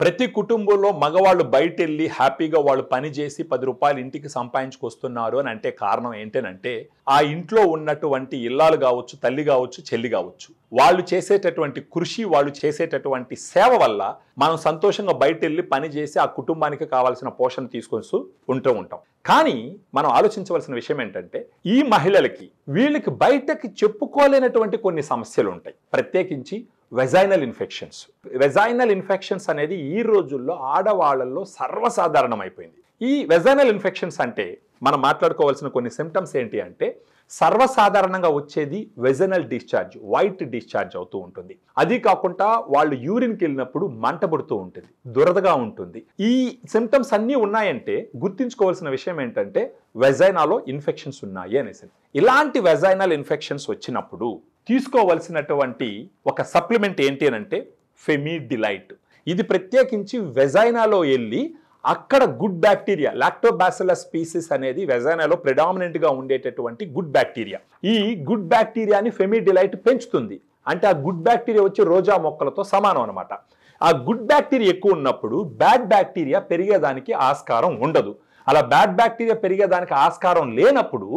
ప్రతి కుటుంబంలో మగవాళ్ళు బయటెళ్ళి హ్యాపీగా వాళ్ళు పని చేసి 10 రూపాయలు ఇంటికి సంపాదించుకొస్తున్నారు అని అంటే కారణం ఏంటనంటే ఆ ఇంట్లో ఉన్నటువంటి ఇల్లాలు కావచ్చు, తల్లి కావచ్చు, చెల్లి కావచ్చు, వాళ్ళు చేసేటటువంటి కృషి, వాళ్ళు చేసేటటువంటి సేవ వల్ల మనం సంతోషంగా బయటెళ్ళి పని చేసి ఆ కుటుంబానికి కావాల్సిన పోషణ తీసుకొస్తూ ఉంటాం. కానీ మనం ఆలోచించవలసిన విషయం ఏంటంటే ఈ మహిళలకి వీళ్ళకి బయటకి చెప్పుకోలేనటువంటి కొన్ని సమస్యలు ఉంటాయి. ప్రత్యేకించి వెజైనల్ ఇన్ఫెక్షన్స్. వెజైనల్ ఇన్ఫెక్షన్స్ అనేది ఈ రోజుల్లో ఆడవాళ్ళల్లో సర్వసాధారణమైపోయింది. ఈ వెజైనల్ ఇన్ఫెక్షన్స్ అంటే మనం మాట్లాడుకోవాల్సిన కొన్ని సిమ్టమ్స్ ఏంటి అంటే సర్వసాధారణంగా వచ్చేది వెజైనల్ డిశ్చార్జ్, వైట్ డిశ్చార్జ్ అవుతూ ఉంటుంది. అది కాకుండా వాళ్ళు యూరిన్కి వెళ్ళినప్పుడు మంట పుడుతూ ఉంటుంది, దురదగా ఉంటుంది. ఈ సిమ్టమ్స్ అన్నీ ఉన్నాయంటే గుర్తుంచుకోవాల్సిన విషయం ఏంటంటే వెజైనాలో ఇన్ఫెక్షన్స్ ఉన్నాయి అనేసి. ఇలాంటి వెజైనల్ ఇన్ఫెక్షన్స్ వచ్చినప్పుడు తీసుకోవలసినటువంటి ఒక సప్లిమెంట్ ఏంటి అంటే ఫెమిడిలైట్. ఇది ప్రత్యేకించి వెజైనాలో వెళ్ళి అక్కడ గుడ్ బ్యాక్టీరియా, లాక్టోబాసిల్లస్ స్పీసీస్ అనేది వెజైనాలో ప్రెడామినెంట్గా ఉండేటటువంటి గుడ్ బ్యాక్టీరియా. ఈ గుడ్ బ్యాక్టీరియాని ఫెమిడిలైట్ పెంచుతుంది. అంటే ఆ గుడ్ బ్యాక్టీరియా వచ్చి రోజా మొక్కలతో సమానం అనమాట. ఆ గుడ్ బ్యాక్టీరియా ఎక్కువ ఉన్నప్పుడు బ్యాడ్ బ్యాక్టీరియా పెరిగేదానికి ఆస్కారం ఉండదు. అలా బ్యాడ్ బ్యాక్టీరియా పెరిగేదానికి ఆస్కారం లేనప్పుడు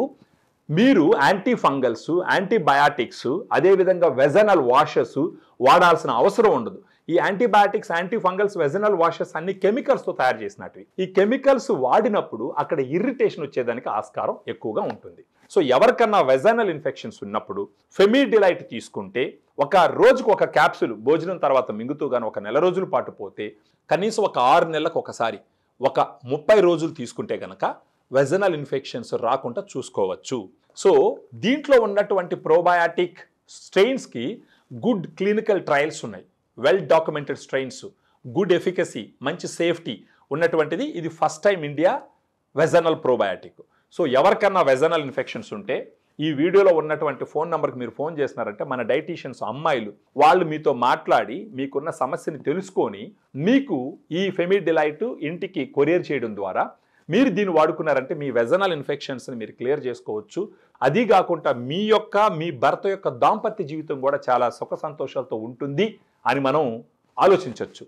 మీరు యాంటీ ఫంగల్స్, యాంటీబయాటిక్స్, అదేవిధంగా వెజనల్ వాషెస్ వాడాల్సిన అవసరం ఉండదు. ఈ antibiotics, anti fungals, vaginal washes అన్ని కెమికల్స్తో తయారు చేసినట్టు. ఈ కెమికల్స్ వాడినప్పుడు అక్కడ ఇరిటేషన్ వచ్చేదానికి ఆస్కారం ఎక్కువగా ఉంటుంది. సో ఎవరికన్నా వెజనల్ ఇన్ఫెక్షన్స్ ఉన్నప్పుడు ఫెమిడిలైట్ తీసుకుంటే ఒక రోజుకు ఒక క్యాప్సూల్ భోజనం తర్వాత మింగుతూ గాను ఒక నెల రోజుల పాటు పోతే కనీసం ఒక 6 నెలలకు ఒకసారి ఒక 30 రోజులు తీసుకుంటే గనక వెజనల్ ఇన్ఫెక్షన్స్ రాకుండా చూసుకోవచ్చు. సో దీంట్లో ఉన్నటువంటి ప్రోబయాటిక్ స్ట్రెయిన్స్కి గుడ్ క్లినికల్ ట్రయల్స్ ఉన్నాయి. Well documented strains, good efficacy, మంచి సేఫ్టీ ఉన్నటువంటిది. ఇది first time India vaginal probiotic. So ఎవరికన్నా వెజనల్ ఇన్ఫెక్షన్స్ ఉంటే ఈ వీడియోలో ఉన్నటువంటి ఫోన్ నెంబర్కి మీరు ఫోన్ చేసినారంటే మన డైటీషియన్స్ అమ్మాయిలు వాళ్ళు మీతో మాట్లాడి మీకున్న సమస్యని తెలుసుకొని మీకు ఈ ఫెమిడిలైట్ ఇంటికి కొరియర్ చేయడం ద్వారా మీరు దీన్ని వాడుకున్నారంటే మీ వెజనల్ ఇన్ఫెక్షన్స్ని మీరు క్లియర్ చేసుకోవచ్చు. అది కాకుండా మీ భర్త యొక్క దాంపత్య జీవితం కూడా చాలా సుఖ సంతోషాలతో ఉంటుంది అని మనం ఆలోచించవచ్చు.